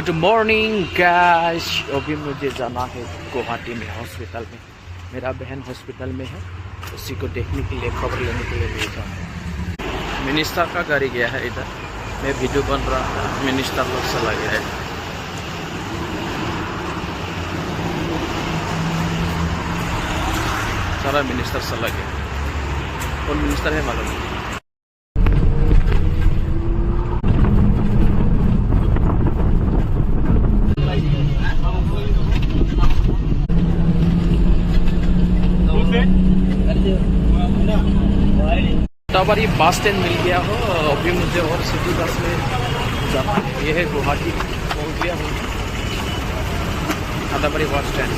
Good morning guys. अभी मुझे जाना है गुवाहाटी में हॉस्पिटल में। मेरा बहन हॉस्पिटल में है, उसी को देखने के लिए, खबर लेने के लिए भेजा हूँ। मिनिस्टर का गाड़ी गया है इधर, मैं वीडियो बन रहा था, मिनिस्टर लोग चला गया है। सारा मिनिस्टर चला गया। कौन मिनिस्टर है मालूम नहीं। बार ये बस स्टैंड मिल गया हो, अभी मुझे और सिटी बस में जाना है। ये है गुवाहाटी पहुँच गया हूँ, आदाबारी बस स्टैंड।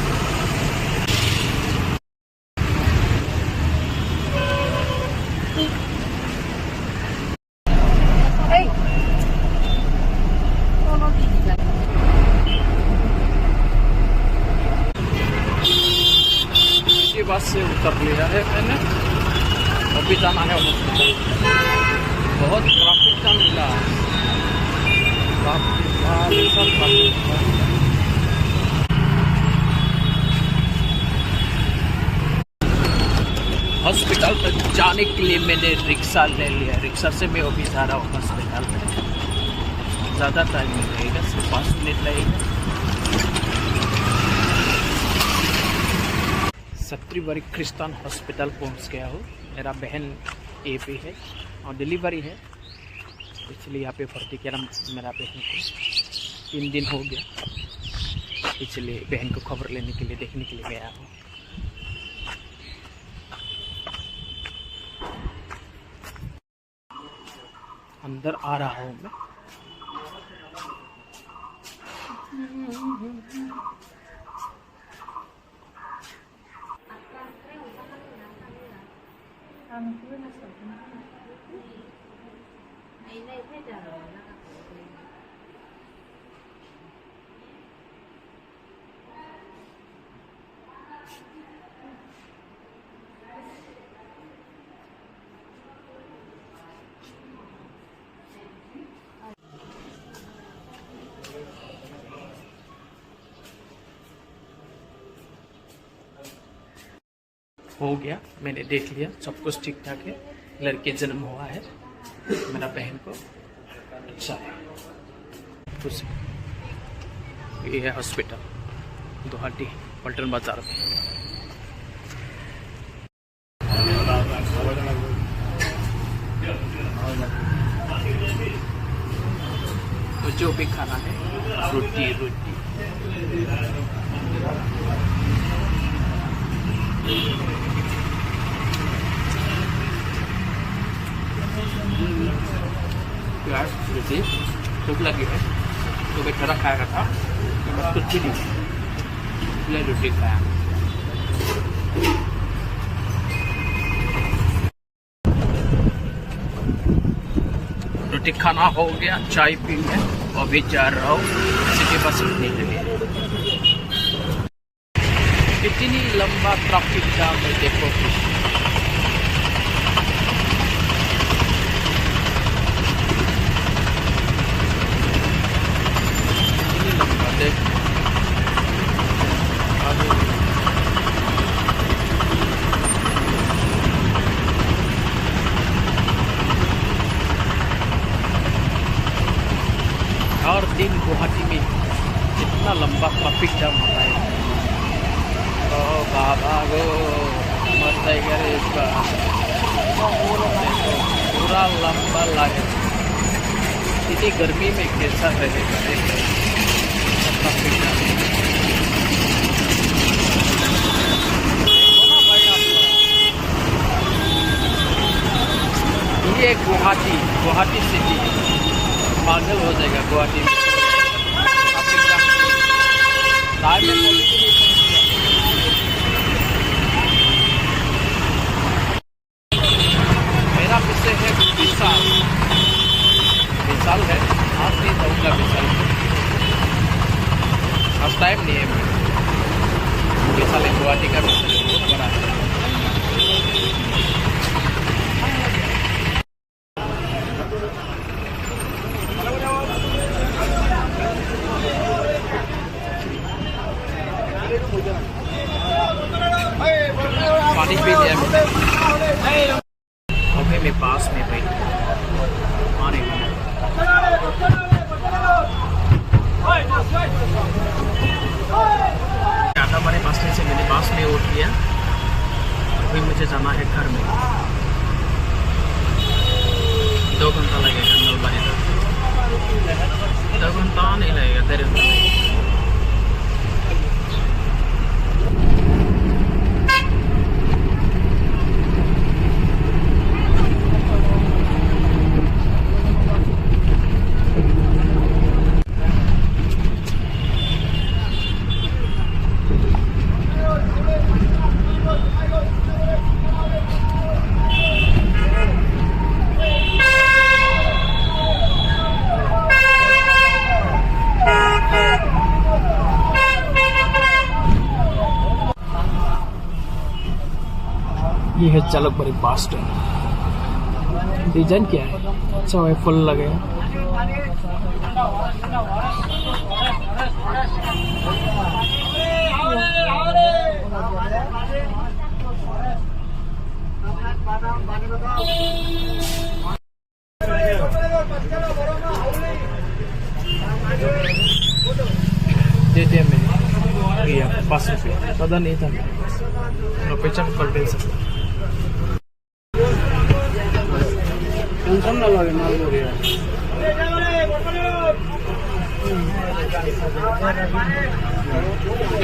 ये बस से उतर लिया है मैंने, अभी जाना है हॉस्पिटल। बहुत ट्रैफिक जाम मिला, हॉस्पिटल तक जाने के लिए मैंने रिक्शा ले लिया। रिक्शा से मैं अभी जा रहा हूँ हॉस्पिटल में। ज़्यादा टाइम नहीं लगेगा, सिर्फ 5 मिनट लगेगा। सत्रीबारी क्रिस्तान हॉस्पिटल पहुँच गया हूँ। मेरा बहन ए पे है और डिलीवरी है, इसलिए यहाँ पे भर्ती किया मेरा बहन को। 3 दिन हो गया, इसलिए बहन को खबर लेने के लिए, देखने के लिए गया हूँ। अंदर आ रहा हूँ मैं। हो गया, मैंने देख लिया, सब कुछ ठीक ठाक है। लड़के जन्म हुआ है, मेरा बहन को अच्छा है। कुछ ये है हॉस्पिटल गुवाहाटी पल्टन बाजार में। तो जो भी खाना है, रोटी रोटी प्याज रोटी भूख लगी है तो बेचारा खाया था, कुछ भी नहीं, रोटी खाया। रोटी खाना हो गया, चाय पी है, अभी जा रहा हूँ सिटी बस उठने के लिए। कितनी लंबा ट्रैफिक जाम है देखो। हर दिन गुवाहाटी में इतना लंबा ट्रैफिक जाम होता है। ओ बाबा गो, मर जाएगा रे इसका। पूरा लंबा लगे, इतनी गर्मी में कैसा रहेगा ट्रैफिक जाम। ये गुवाहाटी सिटी पागल हो जाएगा गुवाहाटी में। मेरा पीछे है विशाल है, आज नहीं जाऊँगा विशाल। आज टाइम नहीं है, विशाल गुवाहाटी का बड़ा है। मुझे जाना है घर में। 2 घंटा लगेगा नलबारी तक। 2 घंटा नहीं लगेगा, 1.5 घंटा लगेगा। ये है चालकबाड़ी बस स्टैंड। डिजाइन क्या है, अच्छा है, फुल लगे। दे दिया मैंने, 5 रुपये पता नहीं था, पेचा पर दे सकता। टेंशन ना लगे, माल बोलिए।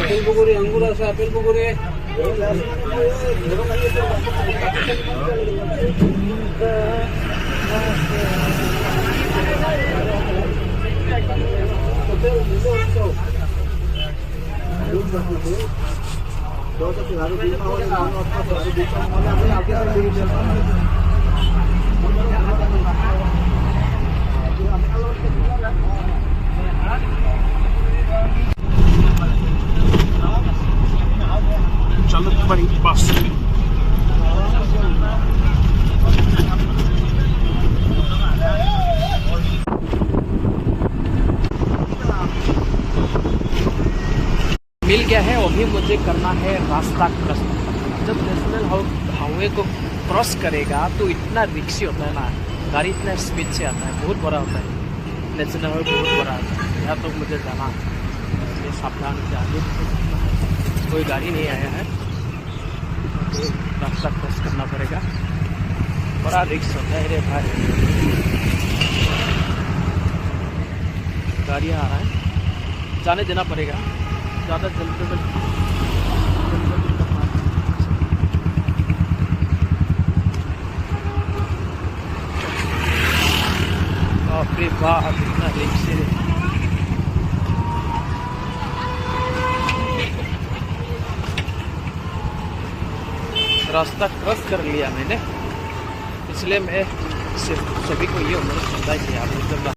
আপেল পুকুরি আঙ্গুর আছে, আপেল পুকুরি चालकबाड़ी बस। मिल गया है, अभी मुझे करना है रास्ता क्रॉस। जब नेशनल हाईवे को क्रॉस करेगा तो इतना रिक्शी होता है ना, गाड़ी इतना स्पीड से आता है, बहुत बड़ा होता है। नेशनल हाईवे बहुत बड़ा होता है, यहाँ तो मुझे जाना है, इसलिए सावधान से आगे। कोई गाड़ी नहीं आया है, तो रास्ता क्रॉस करना पड़ेगा। बड़ा रिक्स होता है रे भाई। गाड़ी आ रहा है, जाने देना पड़ेगा, ज़्यादा जल्दी बापरे बाप, इतना रिक्शे। रास्ता क्रॉस कर लिया मैंने, इसलिए मैं सभी को ये अनुरोध करता है कि आप